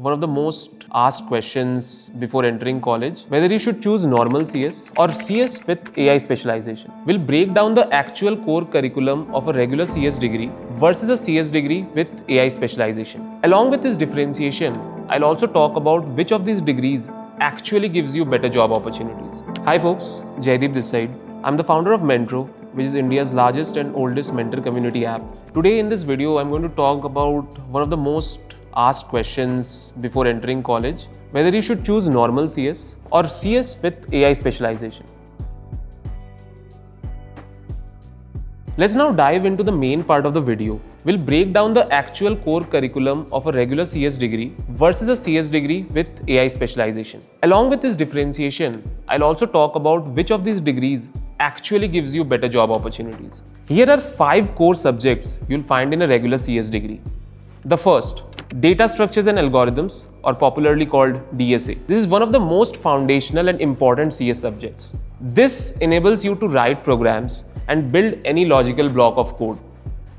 one of the most asked questions before entering college, whether you should choose normal CS or CS with AI specialization. We'll break down the actual core curriculum of a regular CS degree versus a CS degree with AI specialization. Along with this differentiation, I'll also talk about which of these degrees actually gives you better job opportunities. Hi folks, Jaideep this side. I'm the founder of Mentro, which is India's largest and oldest mentor community app. Today in this video, I'm going to talk about one of the most asked questions before entering college, whether you should choose normal CS or CS with AI specialization. Let's now dive into the main part of the video. We'll break down the actual core curriculum of a regular CS degree versus a CS degree with AI specialization. Along with this differentiation, I'll also talk about which of these degrees actually gives you better job opportunities. Here are 5 core subjects you'll find in a regular CS degree. The first, data structures and algorithms, or popularly called DSA. This is one of the most foundational and important CS subjects. This enables you to write programs and build any logical block of code.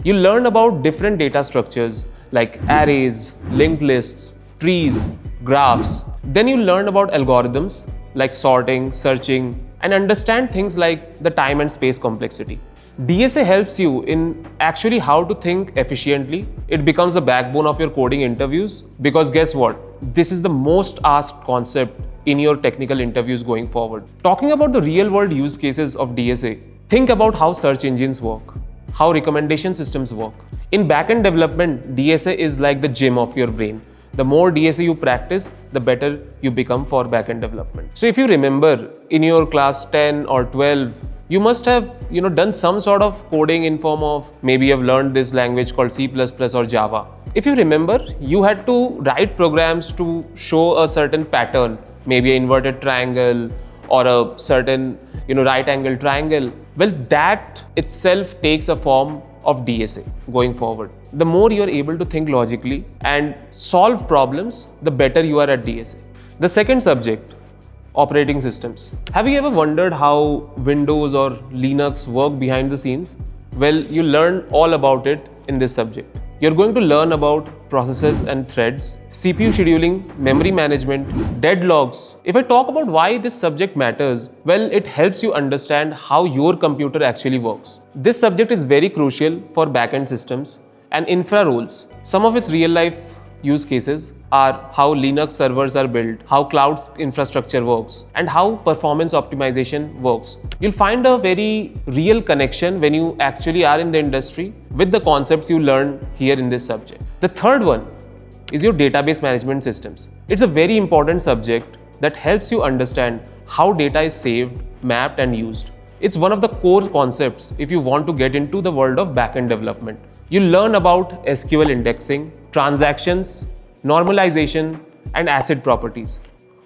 You learn about different data structures like arrays, linked lists, trees, graphs. Then you learn about algorithms like sorting, searching, and understand things like the time and space complexity. DSA helps you in actually how to think efficiently. It becomes the backbone of your coding interviews because guess what? This is the most asked concept in your technical interviews going forward. Talking about the real world use cases of DSA, think about how search engines work, how recommendation systems work. In backend development, DSA is like the gym of your brain. The more DSA you practice, the better you become for backend development. So if you remember in your class 10 or 12, you must have done some sort of coding in form of maybe you've learned this language called C++ or Java. If you remember, you had to write programs to show a certain pattern, maybe an inverted triangle or a certain right angle triangle. Well, that itself takes a form of DSA going forward. The more you are able to think logically and solve problems, the better you are at DSA. The second subject, operating systems. Have you ever wondered how Windows or Linux work behind the scenes? Well, you learn all about it in this subject. You're going to learn about processes and threads, CPU scheduling, memory management, deadlocks. If I talk about why this subject matters, well, it helps you understand how your computer actually works. This subject is very crucial for backend systems and infra roles. Some of its real life use cases are how Linux servers are built, how cloud infrastructure works, and how performance optimization works. You'll find a very real connection when you actually are in the industry with the concepts you learn here in this subject. The third one is your database management systems. It's a very important subject that helps you understand how data is saved, mapped, and used. It's one of the core concepts if you want to get into the world of backend development. You'll learn about SQL indexing, transactions, normalization, and ACID properties.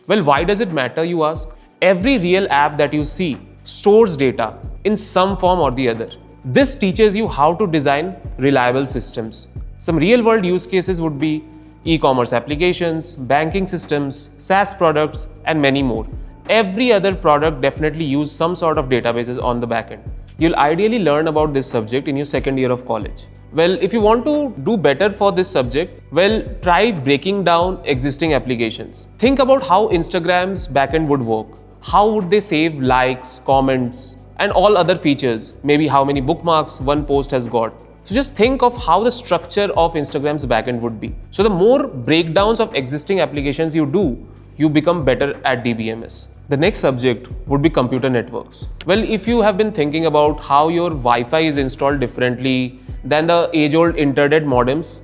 Well, why does it matter, you ask? Every real app that you see stores data in some form or the other. This teaches you how to design reliable systems. Some real-world use cases would be e-commerce applications, banking systems, SaaS products, and many more. Every other product definitely uses some sort of databases on the backend. You'll ideally learn about this subject in your second year of college. Well, if you want to do better for this subject, well, try breaking down existing applications. Think about how Instagram's backend would work. How would they save likes, comments, and all other features? Maybe how many bookmarks one post has got. So just think of how the structure of Instagram's backend would be. So the more breakdowns of existing applications you do, you become better at DBMS. The next subject would be computer networks. Well, if you have been thinking about how your Wi-Fi is installed differently than the age-old internet modems,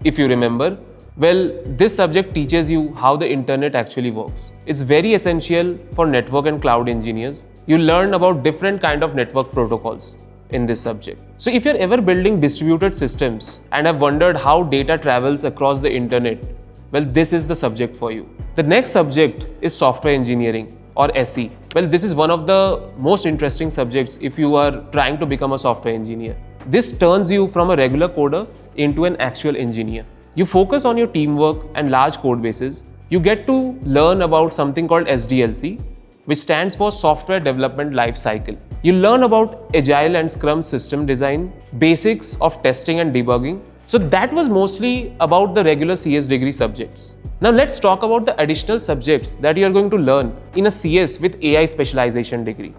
if you remember, well, this subject teaches you how the internet actually works. It's very essential for network and cloud engineers. You learn about different kind of network protocols in this subject. So if you're ever building distributed systems and have wondered how data travels across the internet, well, this is the subject for you. The next subject is software engineering, or SE. Well, this is one of the most interesting subjects if you are trying to become a software engineer. This turns you from a regular coder into an actual engineer. You focus on your teamwork and large code bases. You get to learn about something called SDLC, which stands for Software Development Life Cycle. You learn about Agile and Scrum system design, basics of testing and debugging. So that was mostly about the regular CS degree subjects. Now let's talk about the additional subjects that you are going to learn in a CS with AI specialization degree.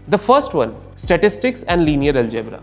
The first one, statistics and linear algebra.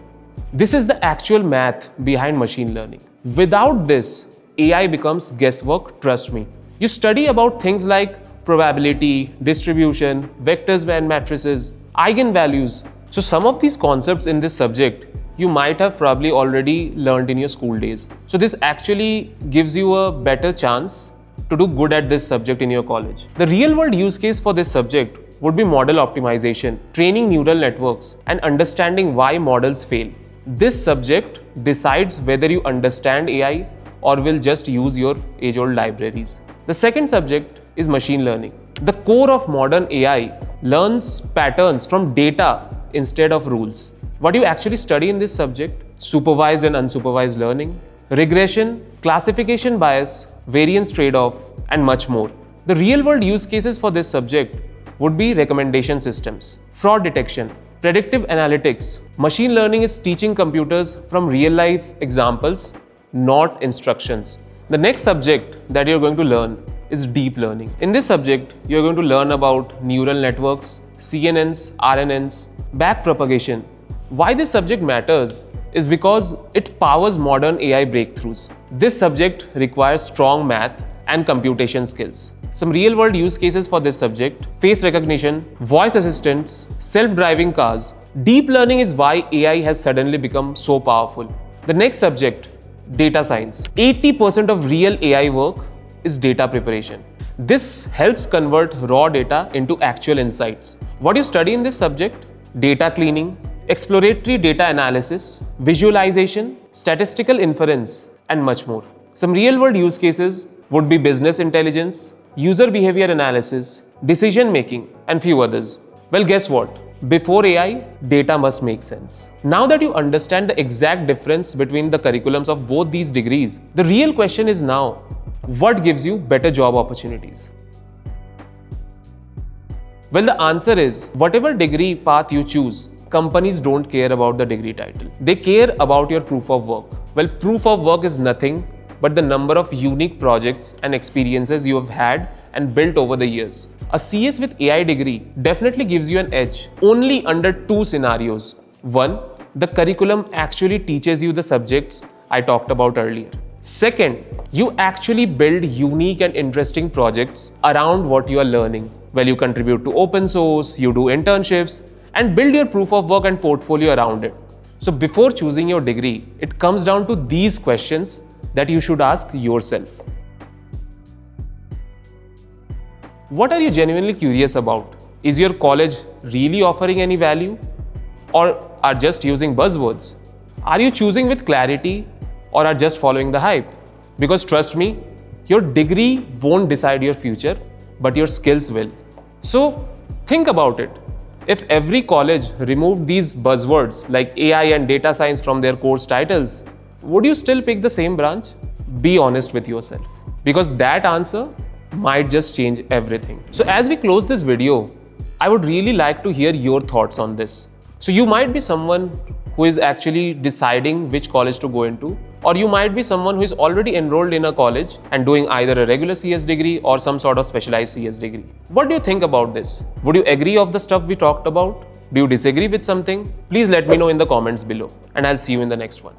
This is the actual math behind machine learning. Without this, AI becomes guesswork, trust me. You study about things like probability, distribution, vectors and matrices, eigenvalues. So some of these concepts in this subject you might have probably already learned in your school days. So this actually gives you a better chance to do good at this subject in your college. The real world use case for this subject would be model optimization, training neural networks, and understanding why models fail. This subject decides whether you understand AI or will just use your age-old libraries. The second subject is machine learning. The core of modern AI learns patterns from data instead of rules. What you actually study in this subject: supervised and unsupervised learning, regression, classification bias, variance trade-off, and much more. The real-world use cases for this subject would be recommendation systems, fraud detection, predictive analytics. Machine learning is teaching computers from real-life examples, not instructions. The next subject that you're going to learn is deep learning. In this subject, you're going to learn about neural networks, CNNs, RNNs, backpropagation. Why this subject matters is because it powers modern AI breakthroughs. This subject requires strong math and computation skills. Some real-world use cases for this subject: face recognition, voice assistants, self-driving cars. Deep learning is why AI has suddenly become so powerful. The next subject, data science. 80% of real AI work is data preparation. This helps convert raw data into actual insights. What you study in this subject: data cleaning, exploratory data analysis, visualization, statistical inference, and much more. Some real-world use cases would be business intelligence, user behavior analysis, decision making, and few others. Well, guess what? Before AI, data must make sense. Now that you understand the exact difference between the curriculums of both these degrees, the real question is now, what gives you better job opportunities? Well, the answer is, whatever degree path you choose, companies don't care about the degree title. They care about your proof of work. Well, proof of work is nothing but the number of unique projects and experiences you have had and built over the years. A CS with AI degree definitely gives you an edge only under two scenarios. One, the curriculum actually teaches you the subjects I talked about earlier. Second, you actually build unique and interesting projects around what you are learning. Well, you contribute to open source, you do internships, and build your proof of work and portfolio around it. So before choosing your degree, it comes down to these questions that you should ask yourself. What are you genuinely curious about? Is your college really offering any value, or are just using buzzwords? Are you choosing with clarity or are just following the hype? Because trust me, your degree won't decide your future, but your skills will. So think about it. If every college removed these buzzwords like AI and data science from their course titles, would you still pick the same branch? Be honest with yourself, because that answer might just change everything. So as we close this video, I would really like to hear your thoughts on this. So you might be someone who is actually deciding which college to go into, or you might be someone who is already enrolled in a college and doing either a regular CS degree or some sort of specialized CS degree. What do you think about this? Would you agree of the stuff we talked about? Do you disagree with something? Please let me know in the comments below, and I'll see you in the next one.